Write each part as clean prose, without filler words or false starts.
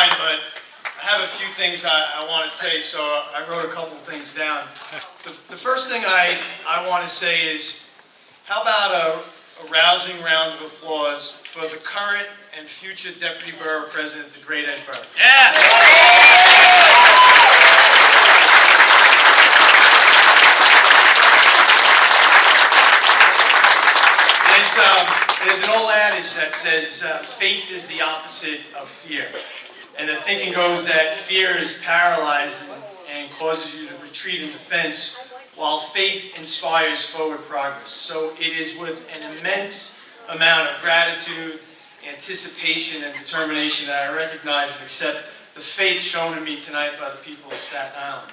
mind, but I have a few things I want to say, so I wrote a couple things down. The first thing I want to say is, how about a rousing round of applause for the current and future Deputy Borough President, the great Ed Burke. Yeah! There's an old adage that says, faith is the opposite of fear. And the thinking goes that fear is paralyzing and causes you to retreat in defense, while faith inspires forward progress. So it is with an immense amount of gratitude, anticipation, and determination that I recognize and accept the faith shown to me tonight by the people of Staten Island.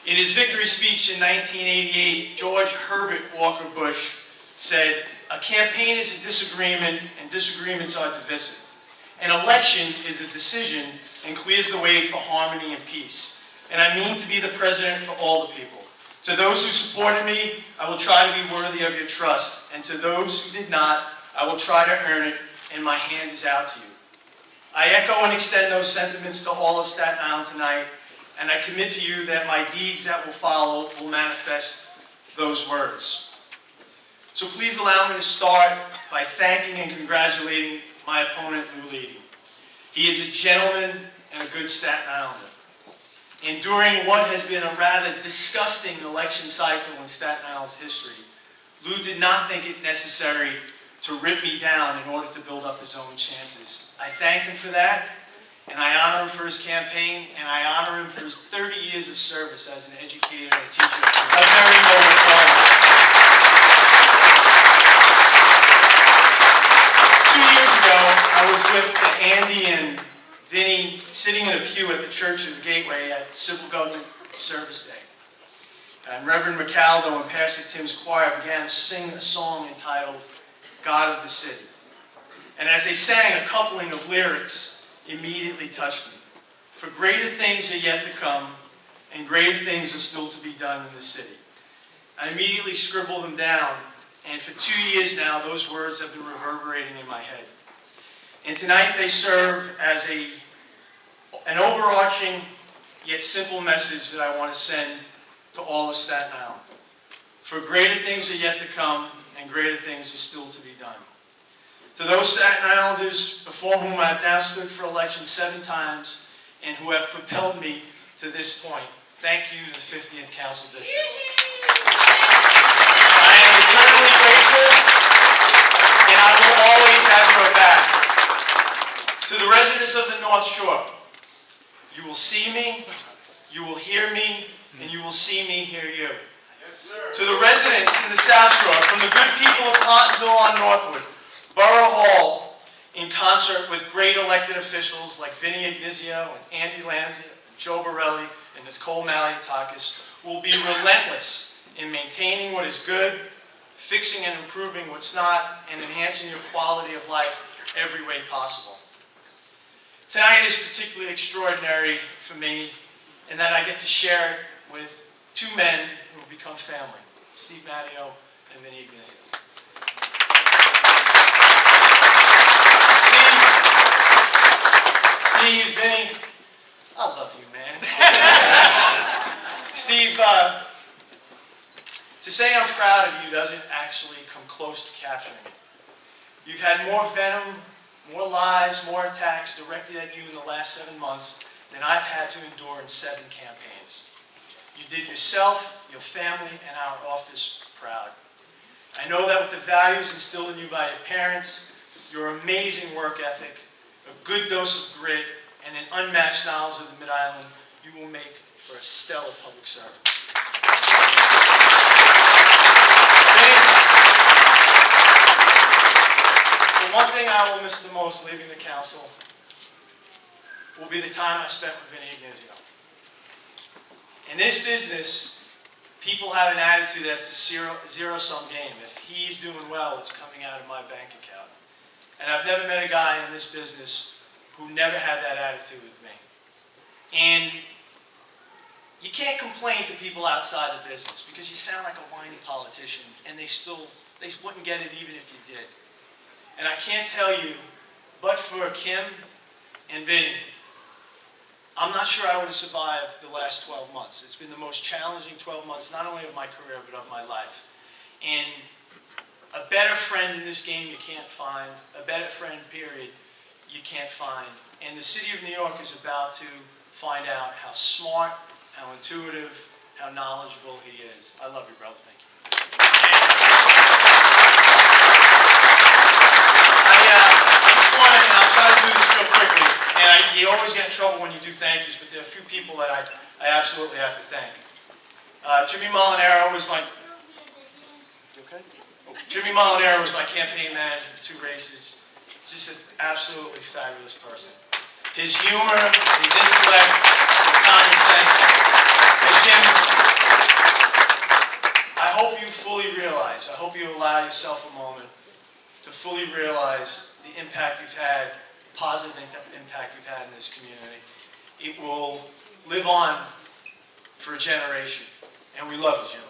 In his victory speech in 1988, George Herbert Walker Bush said, "A campaign is a disagreement, and disagreements are divisive. An election is a decision and clears the way for harmony and peace. And I mean to be the president for all the people. To those who supported me, I will try to be worthy of your trust. And to those who did not, I will try to earn it, and my hand is out to you." I echo and extend those sentiments to all of Staten Island tonight, and I commit to you that my deeds that will follow will manifest those words. So please allow me to start by thanking and congratulating my opponent, Lou Leedy. He is a gentleman and a good Staten Islander. Enduring what has been a rather disgusting election cycle in Staten Island's history, Lou did not think it necessary to rip me down in order to build up his own chances. I thank him for that, and I honor him for his campaign, and I honor him for his 30 years of service as an educator and a teacher. A very noble quality. 2 years ago, I was with Andy and Vinny sitting in a pew at the Church of the Gateway at Civil Government Service Day. And Reverend McAldo and Pastor Tim's choir began to sing a song entitled "God of the City." And as they sang, a coupling of lyrics immediately touched me. For greater things are yet to come, and greater things are still to be done in the city. I immediately scribbled them down, and for 2 years now, those words have been reverberating in my head. And tonight they serve as an overarching yet simple message that I want to send to all of Staten Island. For greater things are yet to come, and greater things are still to be done. To those Staten Islanders before whom I have now stood for election 7 times and who have propelled me to this point, thank you to the 50th Council District. I am eternally grateful, and I will always have your back. To the residents of the North Shore, you will see me, you will hear me, and you will see me hear you. Yes, sir. To the residents in the South Shore, from the good people of Pottenville on Northwood, Borough Hall, in concert with great elected officials like Vinny Ignizio and Andy Lanza, Joe Borelli, and Nicole Maliatakis, will be relentless in maintaining what is good, fixing and improving what's not, and enhancing your quality of life every way possible. Tonight is particularly extraordinary for me in that I get to share it with 2 men who have become family, Steve Matteo and Vinny Ignizio. Steve, Vinny, I love you, man. Steve, to say I'm proud of you doesn't actually come close to capturing it. You've had more venom, more lies, more attacks directed at you in the last 7 months than I've had to endure in 7 campaigns. You did yourself, your family, and our office proud. I know that with the values instilled in you by your parents, your amazing work ethic, a good dose of grit, and an unmatched knowledge of the Mid-Island, you will make for a stellar public servant. The one thing I will miss the most leaving the council will be the time I spent with Vinny Ignizio. In this business, people have an attitude that it's a zero-sum game. If he's doing well, it's coming out of my bank account. And I've never met a guy in this business who never had that attitude with me. And you can't complain to people outside the business because you sound like a whiny politician, and they wouldn't get it even if you did. And I can't tell you, but for Kim and Vinny, I'm not sure I would have survived the last 12 months. It's been the most challenging 12 months, not only of my career, but of my life. And a better friend in this game you can't find, a better friend, period, you can't find. And the city of New York is about to find out how smart, how intuitive, how knowledgeable he is. I love you, brother. Thank you. I just want to, and I'll try to do this real quickly, and you always get in trouble when you do thank yous, but there are a few people that I absolutely have to thank. Jimmy Molinaro was my... You okay? Jimmy Molinaro was my campaign manager for 2 races. Just an absolutely fabulous person. His humor, his intellect, his common sense. And Jim, I hope you fully realize, I hope you allow yourself a moment to fully realize the impact you've had, the positive impact you've had in this community. It will live on for a generation. And we love you, Jim.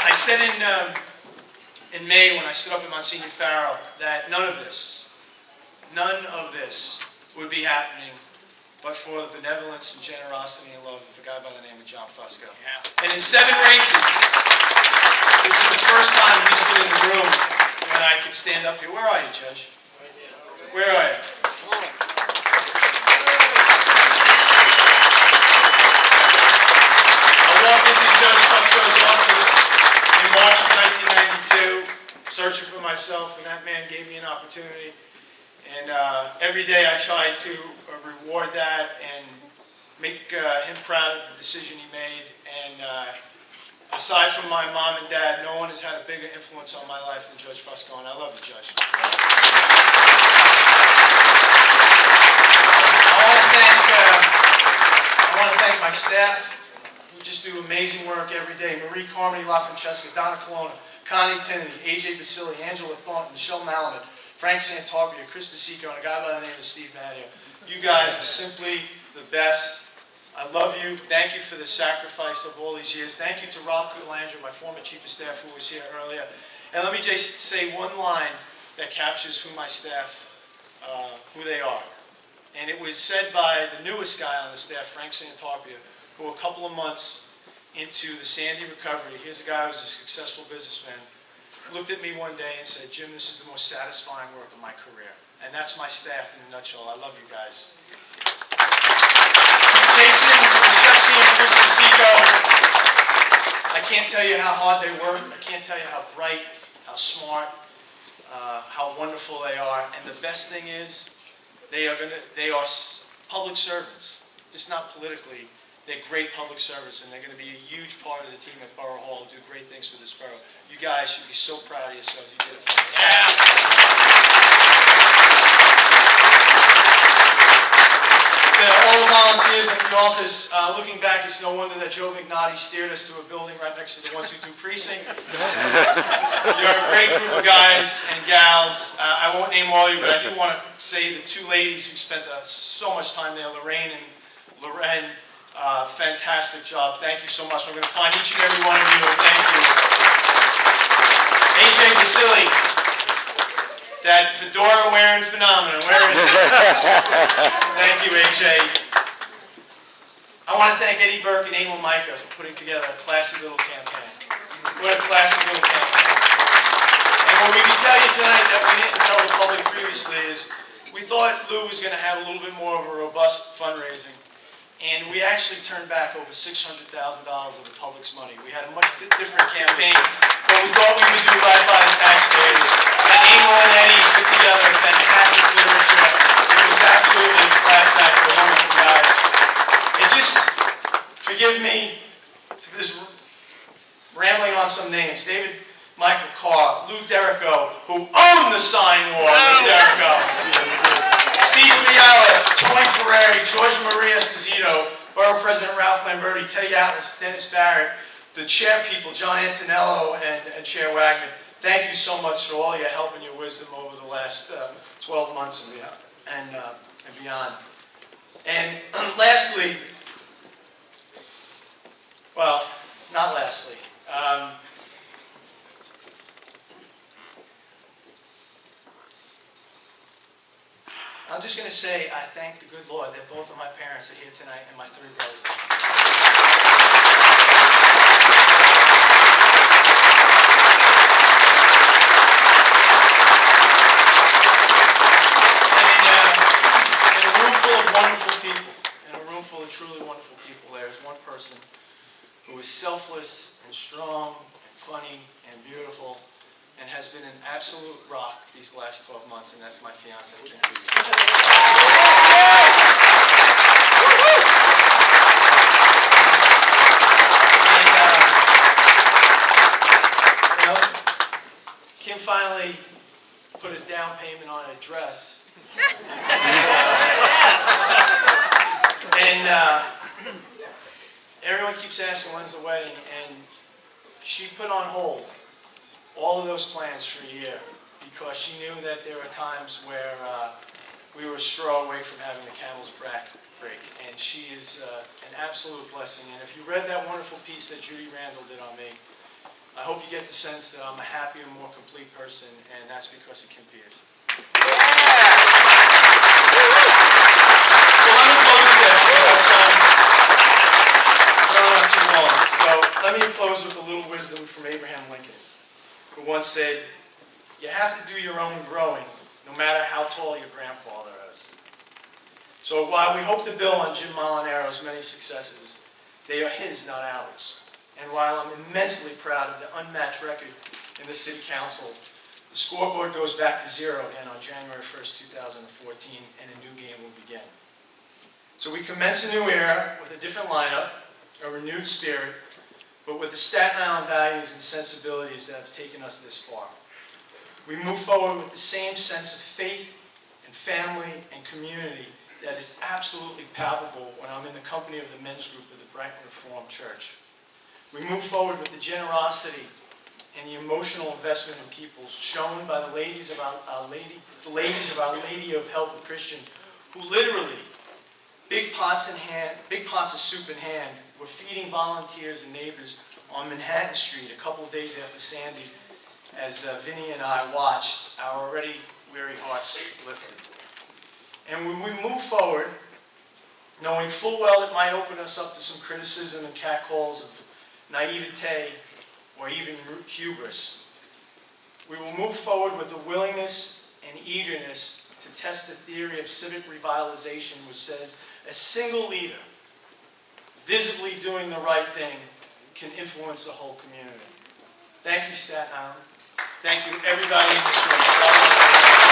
I said in May when I stood up at Monsignor Farrell that none of this would be happening but for the benevolence and generosity and love of a guy by the name of John Fusco. Yeah. And in 7 races, this is the first time he's been in the room when I could stand up here. Where are you, Judge? Where are you? I walked into Judge Fusco's office in March of 1992, searching for myself, and that man gave me an opportunity. And every day I try to reward that and make him proud of the decision he made. And aside from my mom and dad, no one has had a bigger influence on my life than Judge Fusco, and I love you, Judge. I want to thank my staff, who just do amazing work every day. Marie Carmody LaFrancesca, Donna Colonna, Connie Tinney, AJ Basili, Angela Thornton, Michelle Malamet, Frank Santarbia, Chris DeSico, and a guy by the name of Steve Matteo. You guys are simply the best. I love you. Thank you for the sacrifice of all these years. Thank you to Rob Kulandra, my former chief of staff, who was here earlier. And let me just say one line that captures who my staff, who they are. And it was said by the newest guy on the staff, Frank Santarbia, who a couple of months into the Sandy recovery, here's a guy who's a successful businessman, looked at me one day and said, Jim, this is the most satisfying work of my career. And that's my staff in a nutshell. I love you guys. Jason, Krzyzewski, and Chris DeSico, I can't tell you how hard they work. I can't tell you how bright, how smart, how wonderful they are. And the best thing is, they are public servants, just not politically. They're great public servants, and they're going to be a huge part of the team at Borough Hall, do great things for this borough. You guys should be so proud of yourselves. You did it for me. To all the volunteers at the office, looking back, it's no wonder that Joe McNaughty steered us to a building right next to the 122 precinct. You're a great group of guys and gals. I won't name all of you, but I do want to say the 2 ladies who spent so much time there, Lorraine and Loren. Fantastic job. Thank you so much. We're going to find each and every one of you. Thank you. AJ Basili, that fedora-wearing phenomenon. Where is it? Thank you, AJ. I want to thank Eddie Burke and Emil Micah for putting together a classy little campaign. What a classy little campaign. And what we can tell you tonight that we didn't tell the public previously is we thought Lou was going to have a little bit more of a robust fundraising. And we actually turned back over $600,000 of the public's money. We had a much different campaign, but we thought we would do right by the taxpayers. And Emil and Eddie put together a fantastic literature. It was absolutely a class act. They're wonderful guys. And just forgive me for this rambling on some names. David Michael Carr, Lou Derrico, who owned the sign war, Lou Derrico. Steve Fiala, Tony Ferrari, George Maria Esposito, Borough President Ralph Lamberti, Teddy Atlas, Dennis Barrett, the chair people, John Antonello and Chair Wagner. Thank you so much for all your help and your wisdom over the last 12 months and beyond. And lastly, well, not lastly, just going to say I thank the good Lord that both of my parents are here tonight and my three brothers. In a room full of wonderful people, in a room full of truly wonderful people, there is one person who is selfless and strong and funny and beautiful and has been an absolute rock these last 12 months, and that's my fiancée, Kim. Kim finally put a down payment on a dress. And everyone keeps asking when's the wedding, and she put on hold all of those plans for a year because she knew that there are times where we were a straw away from having the camel's back break. And she is an absolute blessing. And if you read that wonderful piece that Judy Randall did on me, I hope you get the sense that I'm a happier, more complete person, and that's because of Kim Peters. Well, let me close with this because I'm going on too long. So let me close with a little wisdom from Abraham Lincoln, who once said, "You have to do your own growing, no matter how tall your grandfather is." So while we hope to build on Jim Molinaro's many successes, they are his, not ours. And while I'm immensely proud of the unmatched record in the City Council, the scoreboard goes back to zero again on January 1st, 2014, and a new game will begin. So we commence a new era with a different lineup, a renewed spirit, but with the Staten Island values and sensibilities that have taken us this far. We move forward with the same sense of faith and family and community that is absolutely palpable when I'm in the company of the men's group of the Brighton Reformed Church. We move forward with the generosity and the emotional investment in people shown by the ladies of Our Lady of Help of Christian, who literally, big pots of soup in hand, were feeding volunteers and neighbors on Manhattan Street a couple of days after Sandy, as Vinny and I watched our already weary hearts lifted. And when we move forward, knowing full well it might open us up to some criticism and catcalls of naivete or even hubris, we will move forward with a willingness and eagerness to test the theory of civic revitalization, which says a single leader visibly doing the right thing can influence the whole community. Thank you, Staten Island. Thank you, everybody in this room.